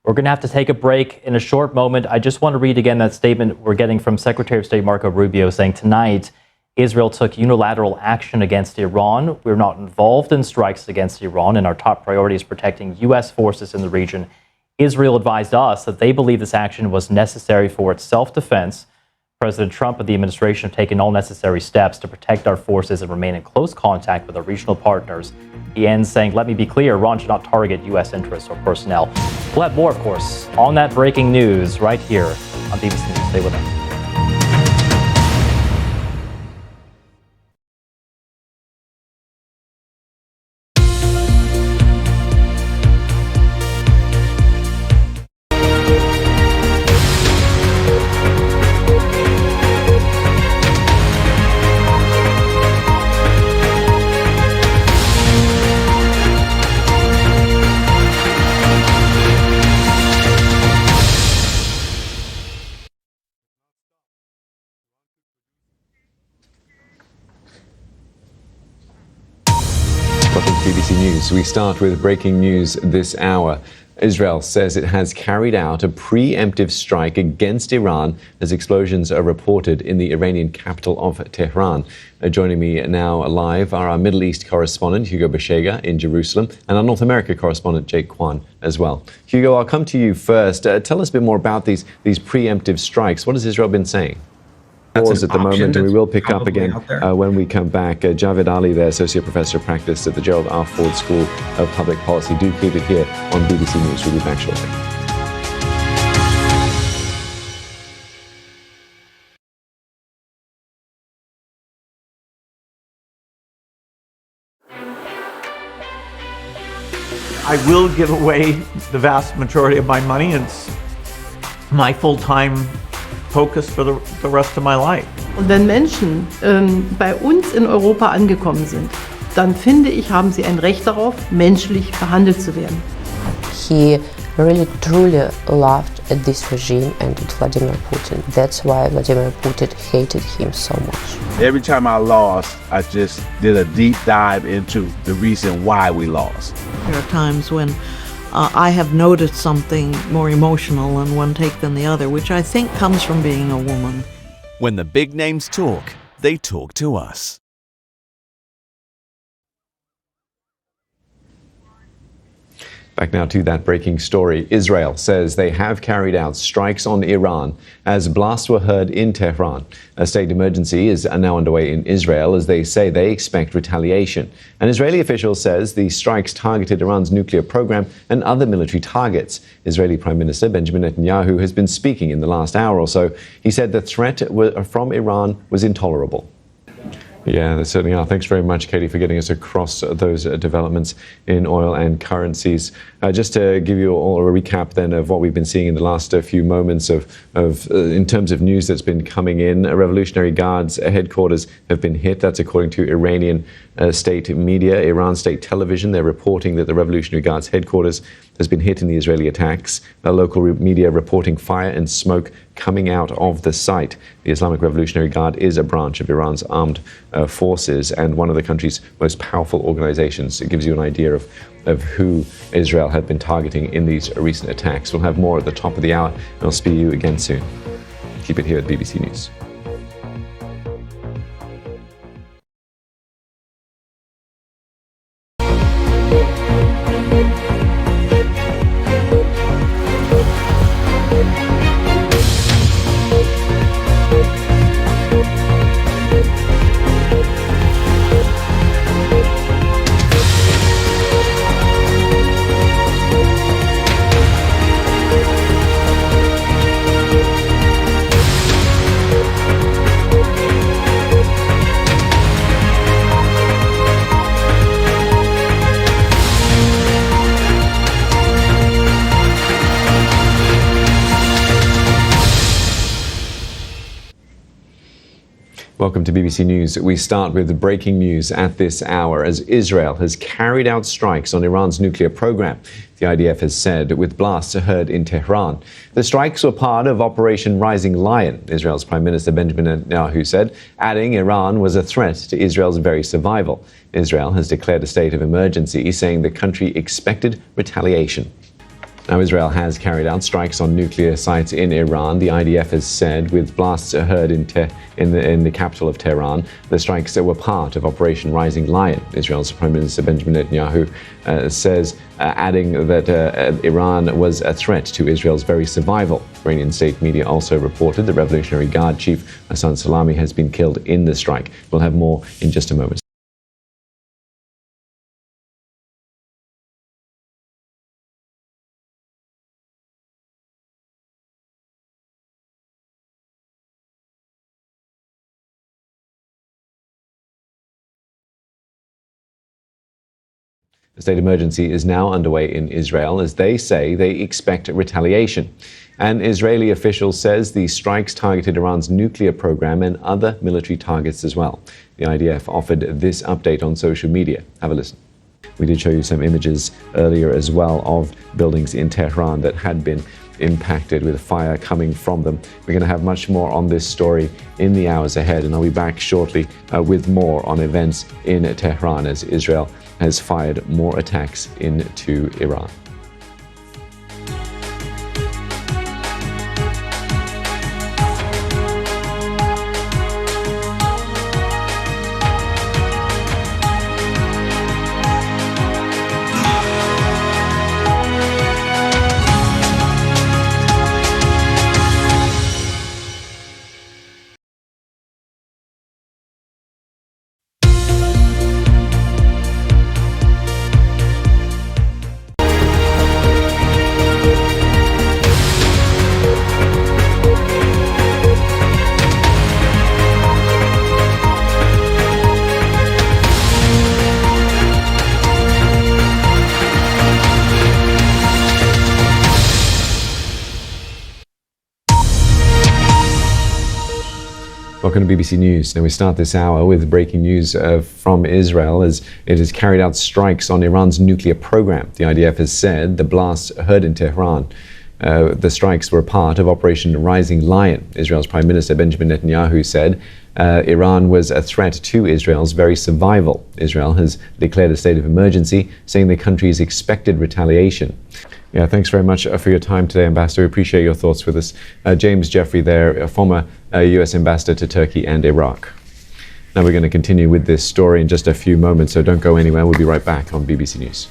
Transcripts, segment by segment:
We're going to have to take a break in a short moment. I just want to read again that statement we're getting from Secretary of State Marco Rubio saying tonight Israel took unilateral action against Iran. We're not involved in strikes against Iran, and our top priority is protecting U.S. forces in the region. Israel advised us that they believe this action was necessary for its self-defense. President Trump and the administration have taken all necessary steps to protect our forces and remain in close contact with our regional partners. He ends saying, let me be clear, Iran should not target U.S. interests or personnel. We'll have more, of course, on that breaking news right here on BBC News. Stay with us. BBC News. We start with breaking news this hour. Israel says it has carried out a preemptive strike against Iran as explosions are reported in the Iranian capital of Tehran. Joining me now live are our Middle East correspondent, Hugo Bashega, in Jerusalem, and our North America correspondent, Jake Kwan, as well. Hugo, I'll come to you first. Tell us a bit more about these preemptive strikes. What has Israel been saying? Pause at the moment, and we will pick up again when we come back. Javed Ali there, Associate Professor of Practice at the Gerald R. Ford School of Public Policy. Do keep it here on BBC News. We'll be back shortly. I will give away the vast majority of my money. It's my full-time focus for the rest of my life. Und wenn Menschen bei uns in Europa angekommen sind, dann finde ich, haben sie ein Recht darauf, menschlich behandelt zu werden. He really truly loved this regime and Vladimir Putin. That's why Vladimir Putin hated him so much. Every time I lost, I just did a deep dive into the reason why we lost. There are times when I have noticed something more emotional in one take than the other, which I think comes from being a woman. When the big names talk, they talk to us. Back now to that breaking story. Israel says they have carried out strikes on Iran as blasts were heard in Tehran. A state emergency is now underway in Israel as they say they expect retaliation. An Israeli official says the strikes targeted Iran's nuclear program and other military targets. Israeli Prime Minister Benjamin Netanyahu has been speaking in the last hour or so. He said the threat from Iran was intolerable. Yeah, they certainly are. Thanks very much, Katie, for getting us across those developments in oil and currencies. Just to give you all a recap then of what we've been seeing in the last few moments in terms of news that's been coming in. Revolutionary Guard's headquarters have been hit. That's according to Iranian state media, Iran state television. They're reporting that the Revolutionary Guard's headquarters has been hit in the Israeli attacks. Local media reporting fire and smoke coming out of the site. The Islamic Revolutionary Guard is a branch of Iran's armed forces and one of the country's most powerful organizations. It gives you an idea of who Israel had been targeting in these recent attacks. We'll have more at the top of the hour, and I'll speak to you again soon. Keep it here at BBC News. Welcome to BBC News. We start with the breaking news at this hour as Israel has carried out strikes on Iran's nuclear program. The IDF has said with blasts heard in Tehran. The strikes were part of Operation Rising Lion, Israel's Prime Minister Benjamin Netanyahu said, adding Iran was a threat to Israel's very survival. Israel has declared a state of emergency, saying the country expected retaliation. Now, Israel has carried out strikes on nuclear sites in Iran, the IDF has said, with blasts heard in the capital of Tehran. The strikes were part of Operation Rising Lion. Israel's Prime Minister Benjamin Netanyahu says, adding that Iran was a threat to Israel's very survival. Iranian state media also reported the Revolutionary Guard chief Hassan Salami has been killed in the strike. We'll have more in just a moment. The state emergency is now underway in Israel as they say they expect retaliation. An Israeli official says the strikes targeted Iran's nuclear program and other military targets as well. The IDF offered this update on social media. Have a listen. We did show you some images earlier as well of buildings in Tehran that had been impacted with fire coming from them. We're going to have much more on this story in the hours ahead, and I'll be back shortly with more on events in Tehran as Israel has fired more attacks into Iran. Welcome to BBC News. Now we start this hour with breaking news from Israel as it has carried out strikes on Iran's nuclear program. The IDF has said the blasts heard in Tehran. The strikes were part of Operation Rising Lion. Israel's Prime Minister Benjamin Netanyahu said Iran was a threat to Israel's very survival. Israel has declared a state of emergency, saying the country's expected retaliation. Yeah, thanks very much for your time today, Ambassador. We appreciate your thoughts with us. James Jeffrey there, a former U.S. ambassador to Turkey and Iraq. Now we're going to continue with this story in just a few moments, so don't go anywhere. We'll be right back on BBC News.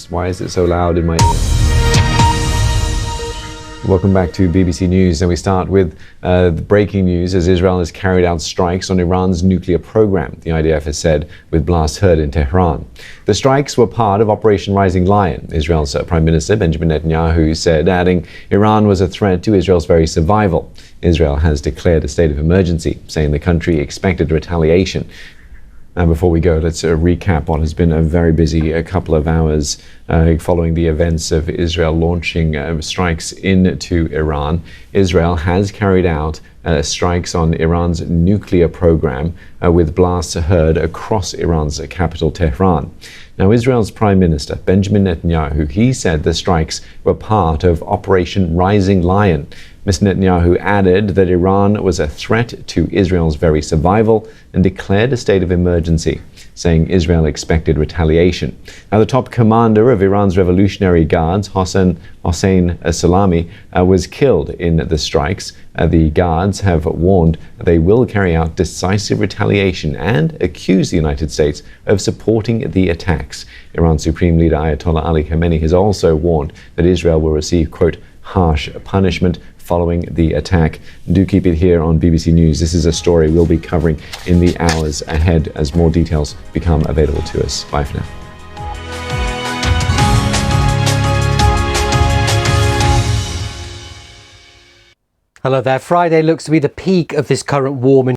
Why is it so loud in my ear? Welcome back to BBC News, and we start with the breaking news as Israel has carried out strikes on Iran's nuclear program, the IDF has said, with blasts heard in Tehran. The strikes were part of Operation Rising Lion. Israel's Prime Minister Benjamin Netanyahu said, adding Iran was a threat to Israel's very survival. Israel has declared a state of emergency, saying the country expected retaliation. And before we go, let's recap what has been a very busy couple of hours following the events of Israel launching strikes into Iran. Israel has carried out strikes on Iran's nuclear program with blasts heard across Iran's capital, Tehran. Now, Israel's Prime Minister, Benjamin Netanyahu, he said the strikes were part of Operation Rising Lion. Mr. Netanyahu added that Iran was a threat to Israel's very survival and declared a state of emergency, saying Israel expected retaliation. Now, the top commander of Iran's Revolutionary Guards, Hossein Salami, was killed in the strikes. The guards have warned they will carry out decisive retaliation and accuse the United States of supporting the attacks. Iran's Supreme Leader Ayatollah Ali Khamenei has also warned that Israel will receive, quote, harsh punishment following the attack. Do keep it here on BBC News. This is a story we'll be covering in the hours ahead as more details become available to us. Bye for now. Hello there. Friday looks to be the peak of this current warm